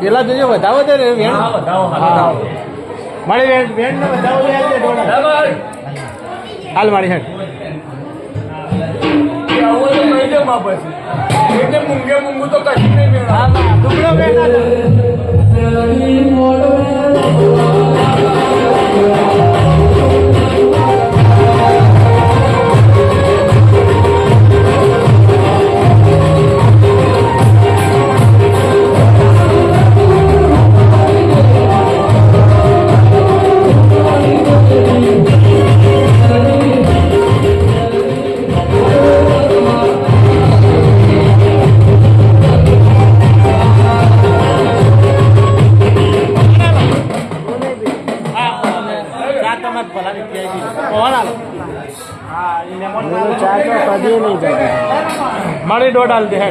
પેલા જોજો વધાવો તો વેણ મારી વેણ ને વધાવો હાલ મારી હેડ મૂંગે મૂંગું તો કશું નહીં ટુકડો मारे दो डाल दे है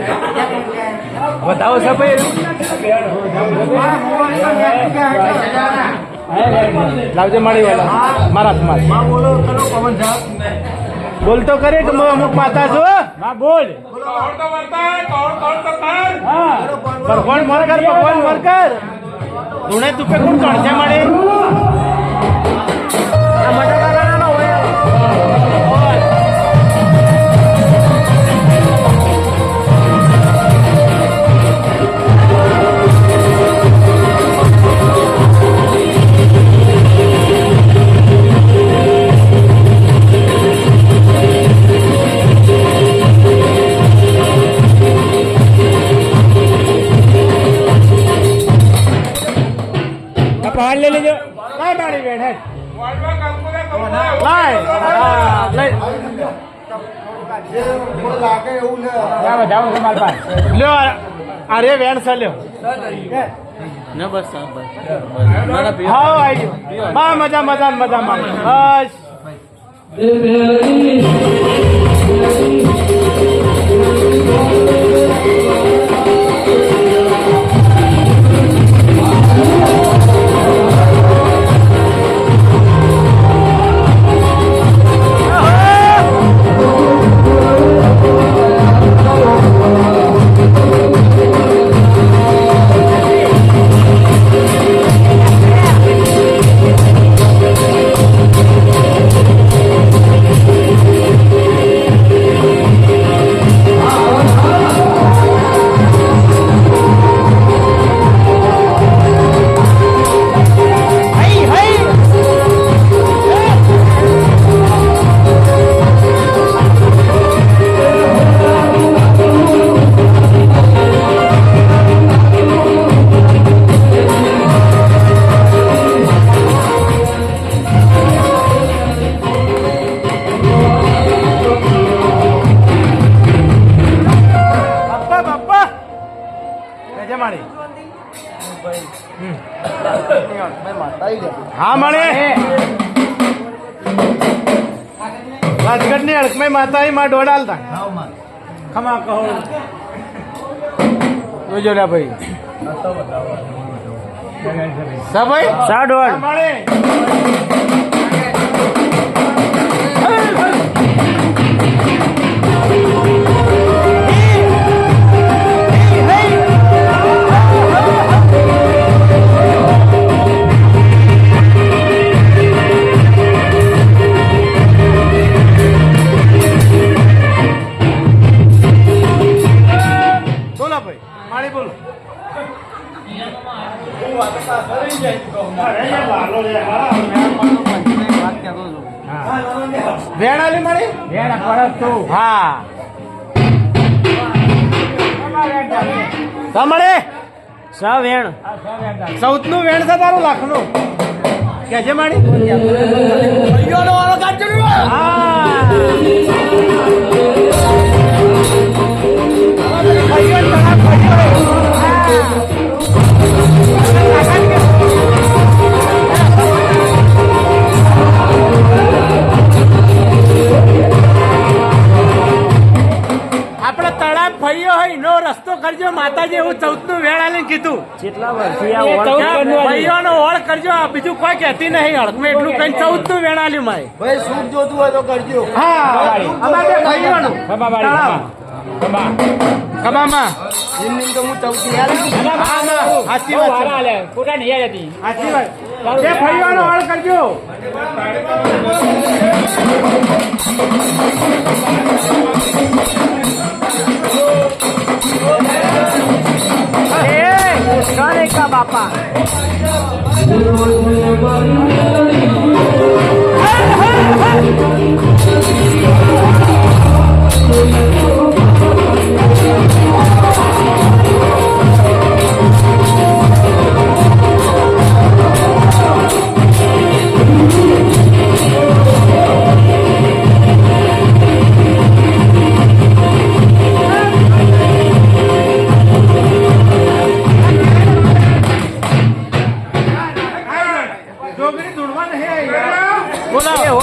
बताओ सब लावजे माड़ी वाला मारा समाज बोल तो करे कि अमुक माता छो हाँ बोल कौन तो मरता है कौन तो कर हाँ पर कौन मर कर तूने तुपे कौन चढ़ मारे पहाड़ ले लीजिए काय मारी वेण है लो अरे वेण से लो न बस हाँ आई हाँ मजा मजा मजा मार बस हाँ माने राजगढ़ ने अड़क में माता ही माँ डो डालता खमा कहो तो जो भाई सब भाई सा डोड़ माने વેણાલી મળી વેણા પરત તું હા સાંભળે સ વેણ સૌથ નું વેણ છે તારું લાખ નું કે છે માડી આપણે તળાવ ફર્યો હોય નો રસ્તો કરજો માતાજી હું ચૌદ નું વેળા લઈને કીધું કેટલા વર્ષથી આ ઓળ ભાઈઓનો ઓળ કરજો બીજું કોઈ કહેતી નહીં હળ મેં એટલું કઈ 14 નું વેણાલ્યું માય ભાઈ સુખ જોતું હોય તો કરજો. હા અમારે ભાઈઓનું ખબામાં એમની તો હું ચૌથી યાદ સાચી વાત છે. ખોટા નહીં હતી સાચી વાત એ ભાઈઓનો ઓળ કરજો. का बापा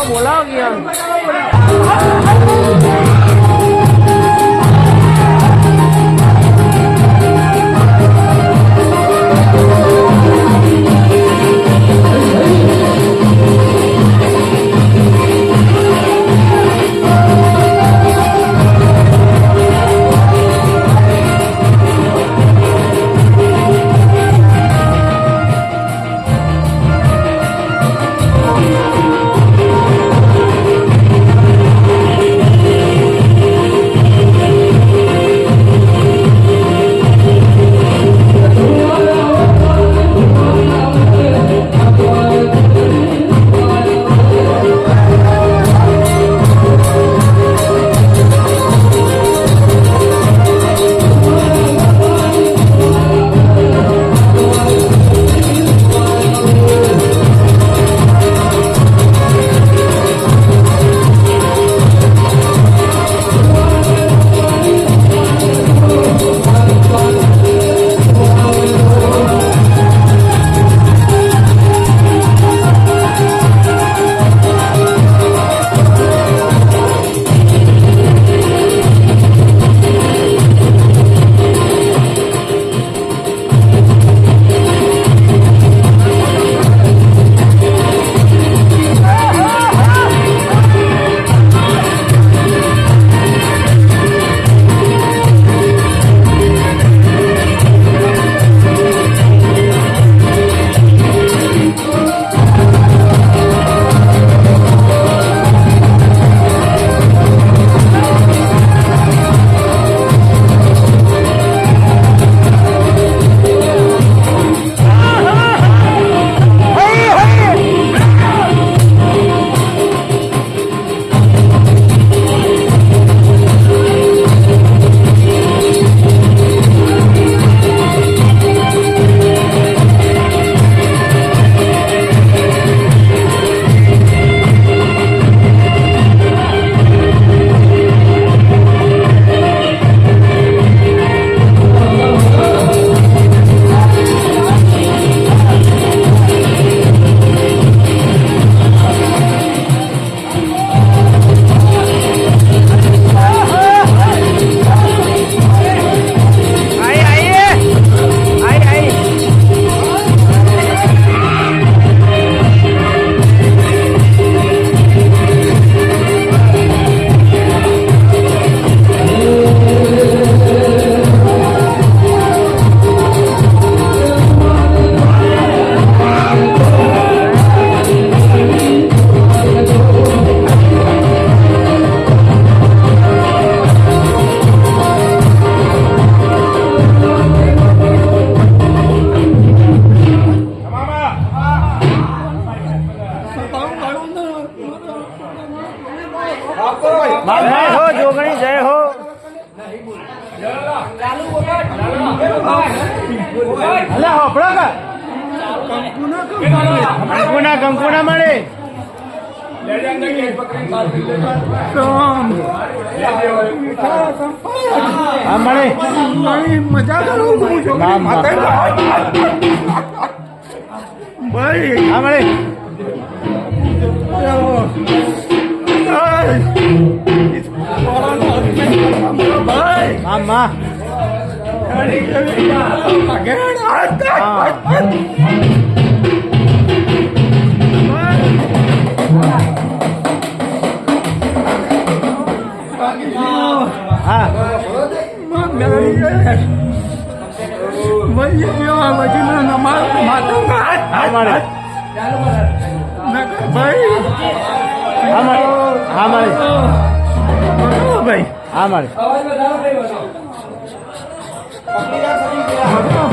बोलाओ गया जय हो जोगणी जय हो અલે હોપડો કા કંકુના મળે હા મળે મજા કરું ભાઈ હા મળે ભાઈ આમાં હા હા મારે હા મારે હા મારે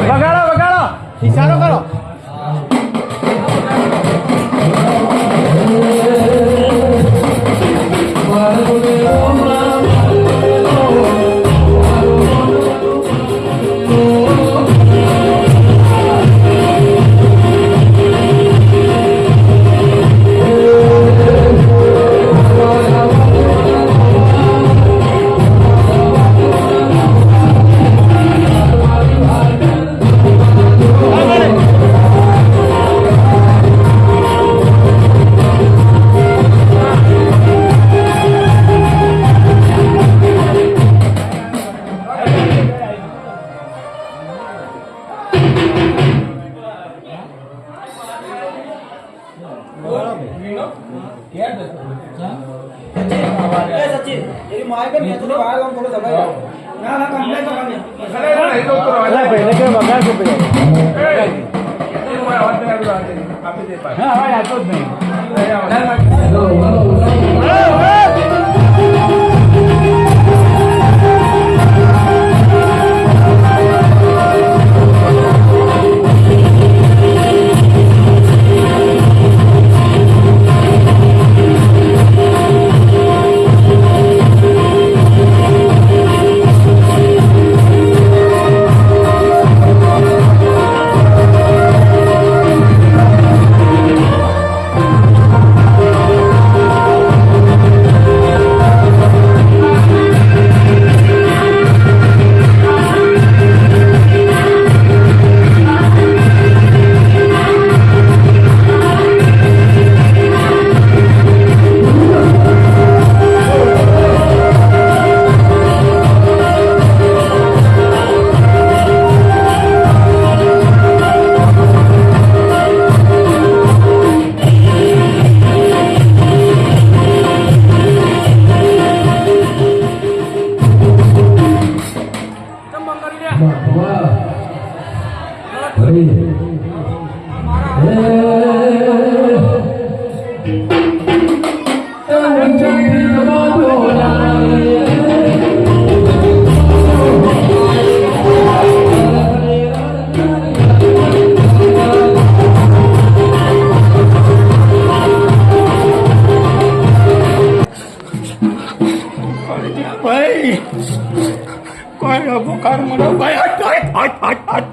વગાડો વગાડો ઈશારો કરો પહેલે કે વગાડશે હા હા તો જ નહીં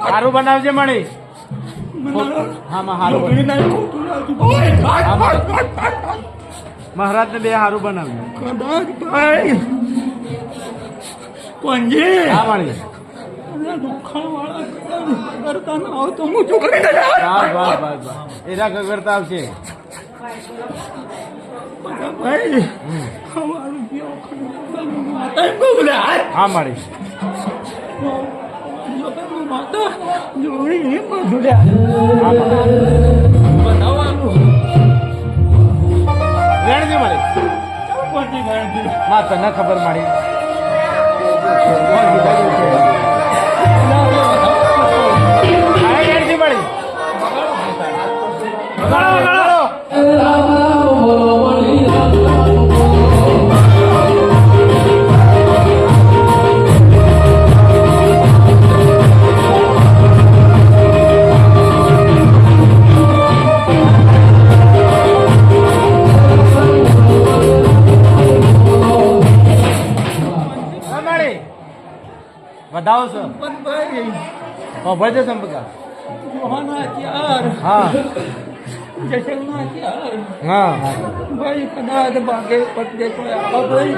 સારું બનાવજે મણી હા મહારાજ ને બે સારું બનાવ્યું હા મણી એના ગગડતા આવશે હા મળી ગણજી મળી તને ખબર મળી ગણજી મળી વધાવો છો ભજે સંપકા હા હા ભાઈ કદાચ ભાગે પત્તે કોઈ આપો ભાઈ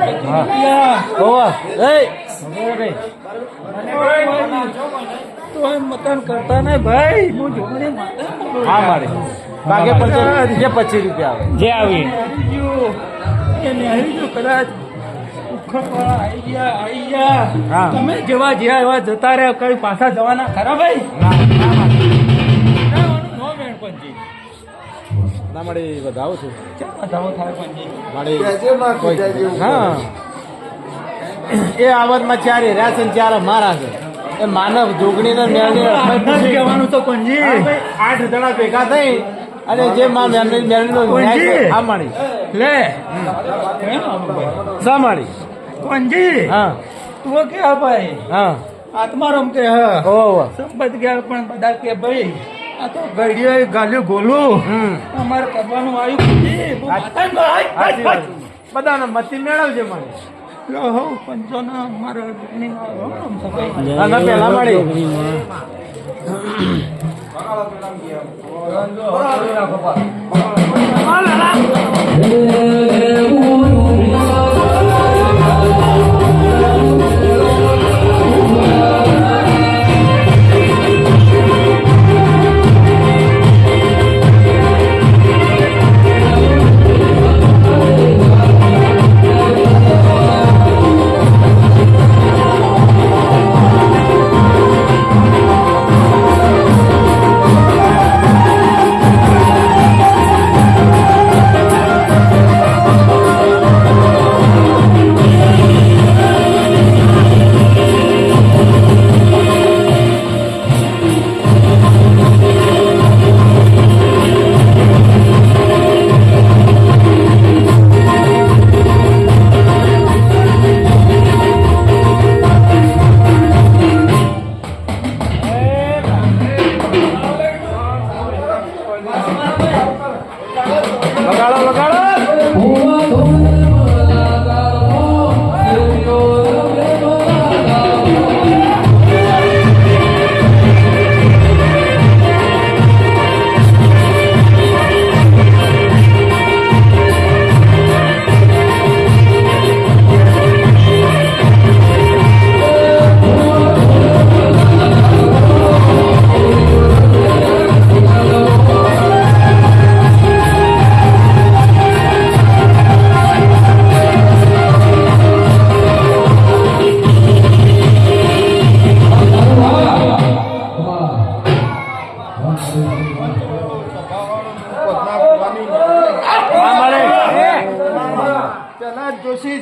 તો મતન કરતા ને ભાઈ હું જોડે હા મારે ભાગે પત્તે જે 25 રૂપિયા આવે જે આવી એને આવી જો કદાચ ઓળખાણવાળા આઈ ગયા હા. તમે જેવા જ્યાં એવા જતા રહ્યા કઈ પાછા જવાના ખરા ભાઈ ના નો વેણ પંજી મારી વધાવું છું ક્યાં વધાવો થાય પંજી મારી હા એ આવતમાં ચાર હેર્યા છે ને ચાર મારા છે એ માનવ જોગણી ને મેળવી કહેવાનું તો પંજી 8 જણા ભેગા થઈ અને જે માં મેળવી નો આ માણી લે સા માણી પંજી હા તું કે ભાઈ હા આત્મા રમ કે હા ઓહો સંપત ગયા પણ બધા કે ભાઈ આ તો ગઈડીઓ ગાલ્યું ગોલું અમારે કરવાનું આવ્યું પંજી બહુ માથામાં સાચી વાત બધાને મતી મેળવજે મને લો હો પંચોના મારા જોગણી ના પેલા મળી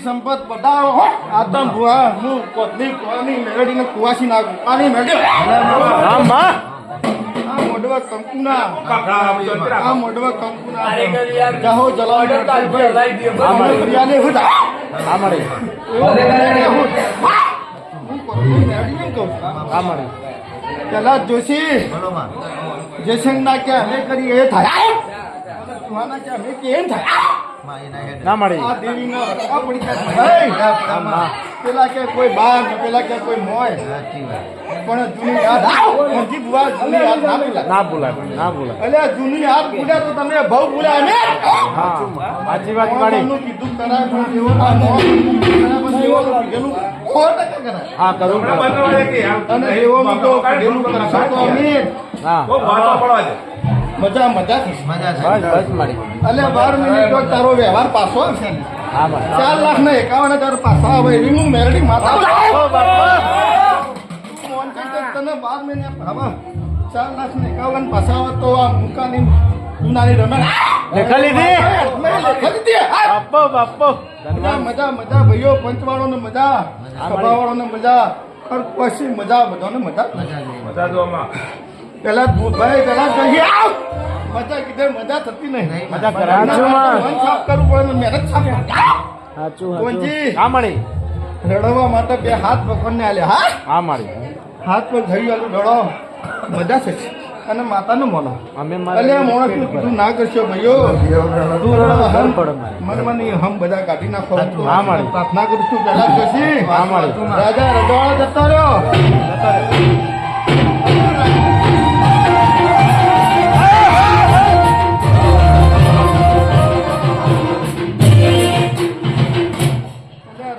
સંપત બતાવો આતમ ભુવા હું કોતની કોની મેળડીને કુવાસી નાખું પાણી મેળડ્યો હા માં આ મોડવા કંકુના જાહો જલાવ ને હુતા આ મળી હું કોતની મેળડીને કહું આ મળી પેલા જોશી જયશંકરના કે અમે કરી એ થાય કુવાના કે અમે કે એમ થાય ના મળી આ દેવીનો આ પડી જાય પેલા કે કોઈ બાર ને પેલા કે કોઈ મોય પણ જૂની યાદ મંજી બુઆ જૂની યાદ ના ભૂલાય ના ભૂલાય અલે જૂની યાદ ભૂલ્યા તો તમે બહુ ભૂલ્યા અમે હા સાચી વાત મારી મોહનનું કીધું કરાય પણ એવો આ મોહનનું કીધું પણ એવો કીધેલું ખોટ કરાય હા કરું અને એવો મીઠો કીધેલું કરશો તો અમે હા મજા મજા થશે બસ બસ મળી અલે 12 મિનિટ તારો વ્યવહાર પાછો આવશે ને હા મળી 4,51,000 પાછા આવે એવી હું મેરડી માતા તને 12 મિનિટ હવે 4,51,000 પાછા આવે તો આ મુકાની જૂનાની રમે લેખા લીધી બાપો બાપો મજા મજા ભાઈઓ પંચવાળો ને મજા સભાવાળો ને મજા પછી મજા બધાને મજા પેલા ભાઈ પેલા કહીએ આવ મજા કીધે મજા થતી નહીં મજા કરાવું છું મન સાફ કરવું પડે ને મહેનત સાફ સાચું કોંજી હા મળી રડવા માટે બે હાથ ભગવાનને આલ્યા હા હા મળી હાથ પર થઈ ગયેલું રડો મજા છે અને માતાને મોનો અમે અલે મોણસ નું કીધું ના કરશો ભાઈઓ તું રડવા હમ મને હમ બધા કાઢી નાખો હા મળી પ્રાર્થના કરું છું પેલા જશી હા મળી રાજા રજવાડા જતા રહ્યો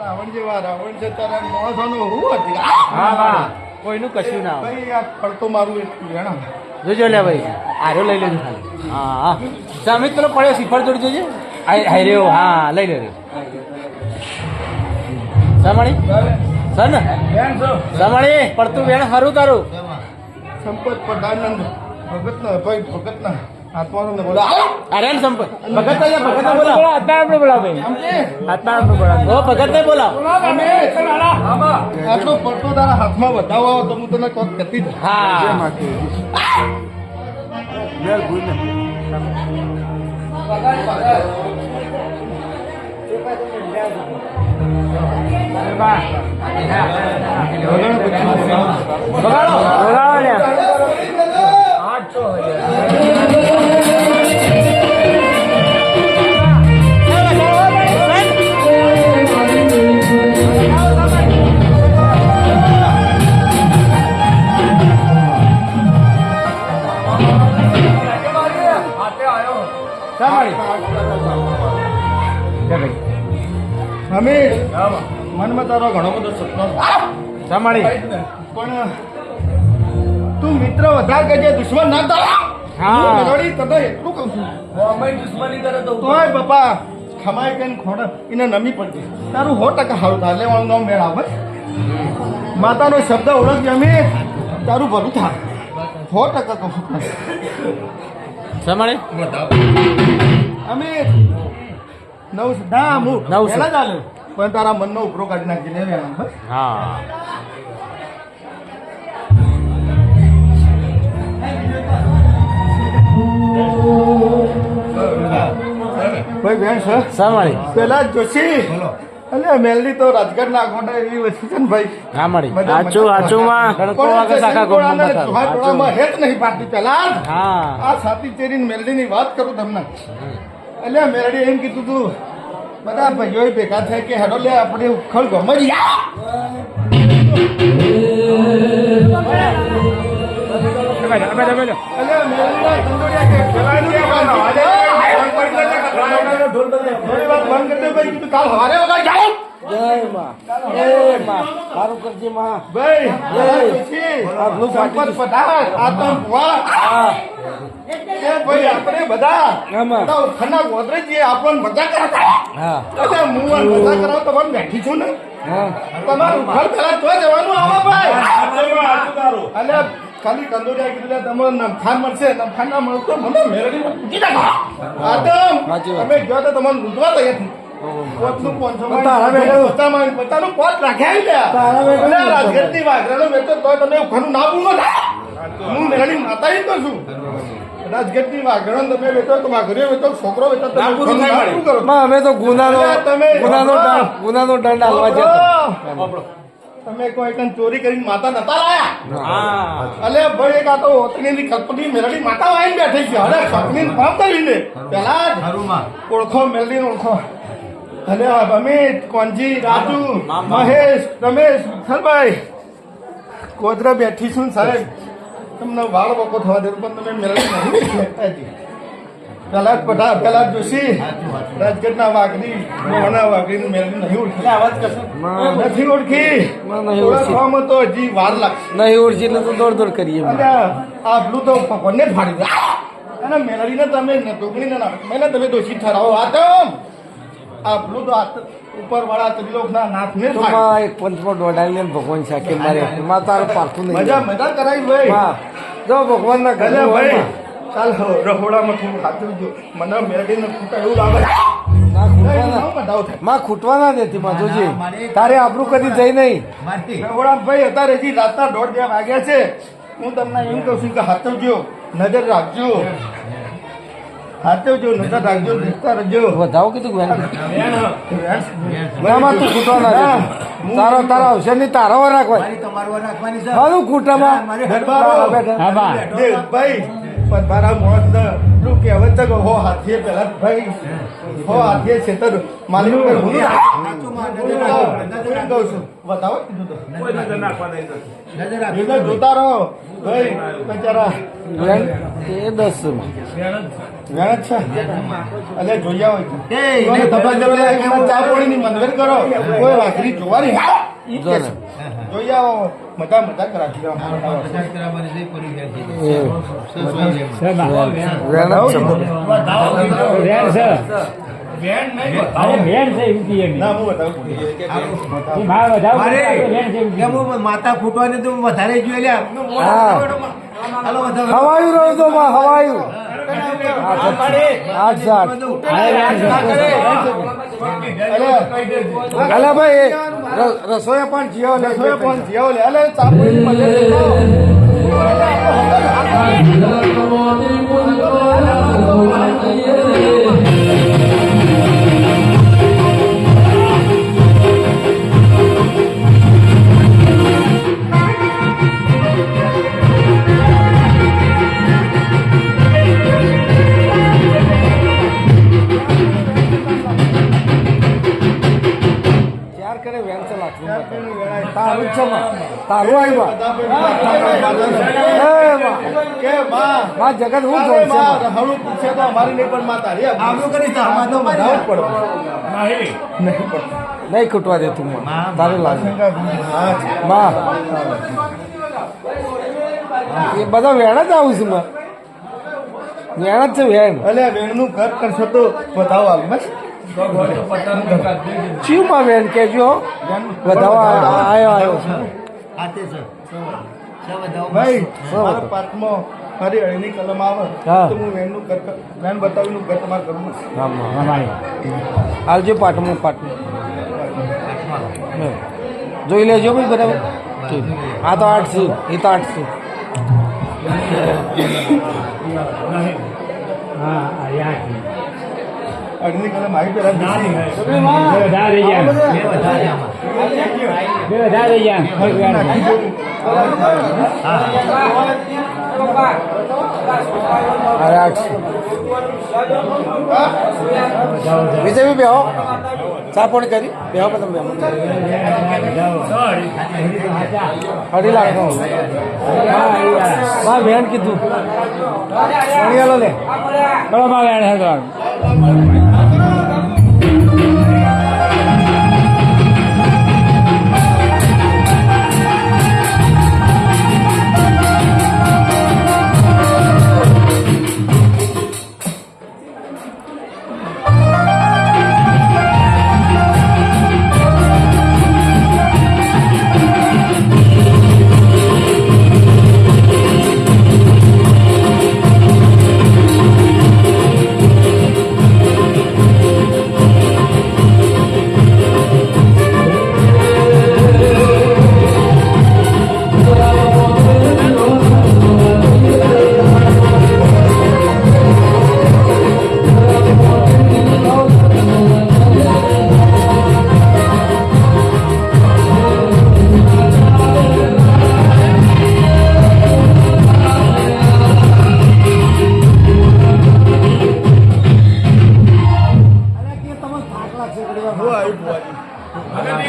રાવણ જેવા રાવણ જતા રહ્યા મોણસોનું હું હતી હા હા કોઈનું કશું ના આવે ભાઈ આ ફરતો મારું એક વેણા જોજો લે ભાઈ આર્યો લઈ લેજો ખાલી હા હા સામે પેલો પડ્યો શીફળ જોડી જોજે હાઈ રહ્યો હા લઈ લે સામાણી સન સામાણી પડતું વેણ હારું તારું સંપત પ્રધાનંદ ભગતના ભાઈ ભગતના આત્માનો ને બોલા અરે સંપત ભગત બોલાવ આપણે બોલાવો આપણે બોલાવો ઓ ભગત ને બોલાવ આટલો પડતો તારા હાથમાં બતાવો તો હું તને કોક કહેતી જ. હા બોલાવો ને હમીર મનમાં તારો ઘણો બધો સપનો છે. સામાણી પણ તું મિત્ર વધાર કરજે દુશ્મન ના તાર હા. તને એટલું કહું છું તોય બાપા ખમાય કે ખોડ એને નમી પડજે તારું 100% સારું થાય લેવાનું નામ મેળ આવે માતાનો શબ્દ ઓળખ અમીર તારું ભલું થાય 100% કહું છું સામાણી અમીર નવ ના હું નવ પહેલા જ આલ્યો પણ તારા મનનો ઉપરો કાઢી નાખી લે વેલા, બસ. હા ભાઈ બેન સર સામાણી પેલા જોશી અલે મેલડી તો રાજગઢના ગોંડા એવી વસ્તુ છે ને ભાઈ સામાણી બધા આચું આચુમાં ગણકો વાગે સાખા ગોમમાં બતાવે. જોહાટોળામાં હેત નહીં પાડતી પેલા જ. હા આ સાતી ચેરીની મેલડીની વાત કરું તમને અલ્યા મેલડી એમ કીધું તું બધા ભાઈઓ ભેગા થાય કે હેડો લે આપણે ઉખળ ગમજ અલ્યા મેલડીના કંદોડિયા કે પેલા જ થોડી વાર બંધ કરી દે ભાઈ કીધું કાલ સવારે વગાડ જાઓ સારું કરજે માં ભાઈ સંપત પધાર આતંક એ ભાઈ આપણે બધા ખના ગોદરે જે આપણને મજા કરતા અચ્છા હું આ મજા કરાવ તમારે બેઠી છું ને તમારું ઘર પેલા તો જવાનું આવો ભાઈ અને ખાલી કંદોડિયા કીધું તમને નમખાન મળશે નમખાન ના મળતો મને મેરડી પૂછી નાખો આતમ તમે જો તો તમને લૂંટવા તૈયાર છું પોતનું 500 બધાનું પોત રાખ્યા રાજગીરની વાઘરાનો વેચો તો તમે ઘરનું ના પૂરું હું મેરડી માતા જ કરું છું રાજગીરની વાઘરણ તમે વેચો તો વાઘરીઓ વેચો છોકરો વેચો તમે ઘરનું ના પૂરું કરો અમે તો ગુનાનો તમે- દંડ આલવા જતા તમે કોઈ કઈ ચોરી કરીને માતા નતા લાયા હા અલે ભાઈ એક આ તો ઓતણીની કલ્પની મેરડી માતા આવીને બેઠી છે હવે સપની કામ કરીને પેલા જ ઓળખો મેરડી ઓળખો અલે અમિત કોનજી રાજુ મહેશ રમેશ વિઠ્ઠલભાઈ કોદરા બેઠી છું ને સાહેબ તમને વાળ બકો થવા દે પણ તમે મેરડી નહીં લેતા જી પેલા જ પઢા પેલા જ જોશી રાજગઢના વાઘરી મોહના વાઘરી મેરડી નહીં ઓળખી અવાજ કરશો નથી ઓળખી ઓળખવામાં તો હજી વાર લાગશે નહીં ઓળખી એટલે તો દોડ દોડ કરીએ અને આટલું તો ભગવાનને જ ફાડી દે અને મેલડીને તમે ટોકડીને મેને તમે દોષી ઠરાવો આતમ આટલું તો ઉપર વાળા ત્રિલોકના નાથને જ તો ફાડી. માં એક પંચમાં દોડાવીને ભગવાન સાકે મારે માં તારું પારખું નહીં મજા મજા કરાવી ભાઈ માં જો ભગવાનના ઘરે અલે ભાઈ હોય ચાલ રહોડામાં થોડું સાચવજો મને મેલડીને ખૂટા એવું લાગે માં ખૂટવાના ના બતાવો થાય. માં ખૂટવાના નથી માં જોજે તારે આપણું કદી જઈ નહીં રહોડામાં ભાઈ અત્યારે હજી રાતના 1:30 વાગ્યા છે હું તમને એમ કહું છું કે સાચવજો નજર રાખજો સાચવજો નજર રાખજો દેખતા રહેજો વધાવો કીધું માં તું ખૂટવાના નથી. તારા અવસર ની તારા રાખવાય હાલું ખૂટામાં દરબારો. હા બા ભાઈ પણ મારા મોત નું કહેવત છે કે હો હાથીએ પેલા ભાઈ હો હાથીએ છેતર માલિક ઉપર હું કહું છું બતાવો કીધું તો એને જોતા રહો ભાઈ બચારા એ 10 વેણ જ છે એટલે જોયા હોય તો ધબા ધબા એમાં ચા પાણીની મંદિર કરો કોઈ વાઘરી જોવાની ઈ કે છે. જોઈ આવો મજા મજા કરાવી અરે બેન છે એવું કહીએ નહીં. ના હું બતાવું એ માર વધાવો કરે, આપણે બેન છે એવું કહીએ. માતા ફૂટવાની તો વધારે જોઈ લે હા હવાયું રહ્યું તો હવાયું આઠ અલે ભાઈ રસોઈ પણ જીવો લે રસોઈ પણ જીવો લે અલે ચાપડી મળે ચાર કરે વેન છે લાગતું તારું જ છે તારું આવ્યું કે માં જગત હું જોઈ છે હળું પૂછે તો અમારી નહીં પણ માં તારી આવું કરી આમાં તો બધાવું જ પડે નહીં ખૂટવા દે તું તારું લાગે માં એ બધા વેણ જ આવું છું માં વેણ જ છે વેણ અલે વેણનું ઘર કરશો તો બતાવો આવી બસ ચીવમાં વેણ કેજો વધાવા આવ્યો ભાઈ મારો પાઠમાં મારી અળીની કલમ આવે હા. તો હું વેણનું ઘર વેણ બતાવીનું ઘર તમારે કરવું હાલજો પાટમાં પાટમાં જોઈ લેજો ભાઈ બરાબર ઠીક. આ તો 8 છે એ તો 8 છે હા આ યાદ છે. અળીની કલમ આવી પેલા બે વધારે રહી ગયા. બે વધારે રહી ગયા. એક વાર. અરે 8 છે વિજય બી બેહો ચા પાણી કરી બેહો પણ તમે અઢી લાખ માં વેણ કીધું પાણી લે બરાબર માં વેણ છે તો.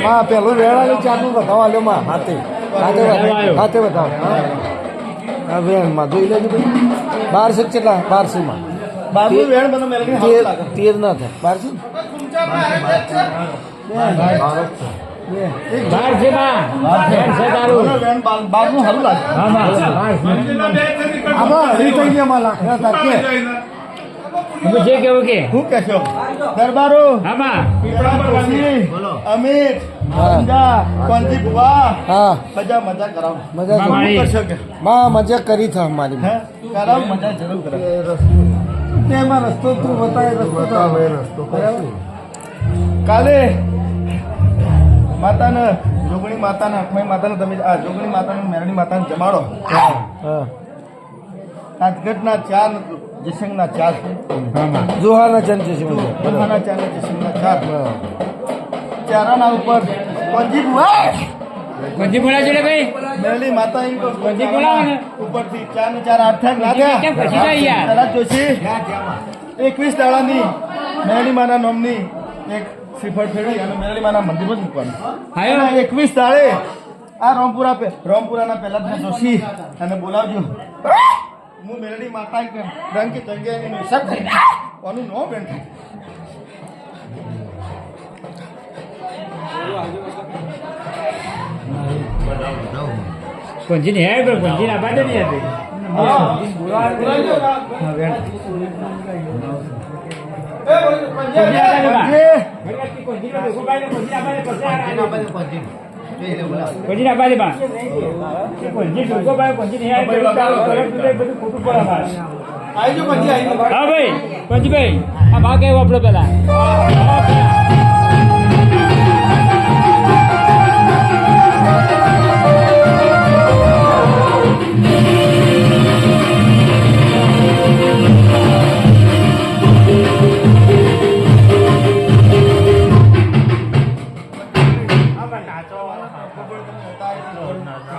માં પેલું વેળાની ચાનું બતાવવા લ્યો માં હાથે હાથે બતાવો હા વેણમાં જોઈ લેજો ભાઈ 12 કેટલા 12 માં બારનું વેણ બધું મેળવી હાથ લાગે 13 ના થાય 12 બાર છે બા. વેણ છે તારું. વેણ બારનું હારું લાગે હા માં. બાર છે. આમાં હરી થઈ ગયા માં લાખ ના તાર કે તમે જે કેવું કે શું કહેશો દરબારો હા માં. પીપળાપુરવાસી, અમિત હા. સમજા, કોંજી બુવા હા બધા મજા કરાવો મજા મામા. કરી. કરશો કે માં મજા કરી થા મારી હે કરાવો મજા જરૂર કરાવો તેમાં રસ્તો તું બતાવે રસ્તો કાલે માતાને જોગણી માતાના અખમાઈ માતાને તમે આ જોગણી માતાને મેરણી માતાને જમાડો હા રાજગઢના 4 જસંગના 4 હા માં. જોહાના ચંદ છે બધાના 4 ને જસંગના 4 ચારાના ઉપર કોંજી બુવા કોંજી બોલાવજો લે ભાઈ. મેરણી માતા એમ કહો, કોંજી બોલાવો ને. ઉપરથી 4 ને 4 8 થાક કેમ ખસી જાય યાર? તરત જોશી 21 દાડાની મેરણી માના નામની એક શ્રીફળ ફેરવી અને મેરણી માના મંદિરમાં જ મૂકવાનું હાયો. અને 21 દાડે આ રામપુરાના પહેલા જોશી અને બોલાવજો હું મેરણી માતા કે રંગ કે જગ્યાએ એનું હિસાબ થઈ કોનું નો બેન થાય કોંજી ને હે પણ કોંજી ના બાદ નહીં હતી. હા ભાઈ પંચભાઈ આ ભાગ આવ્યો આપડે પેલા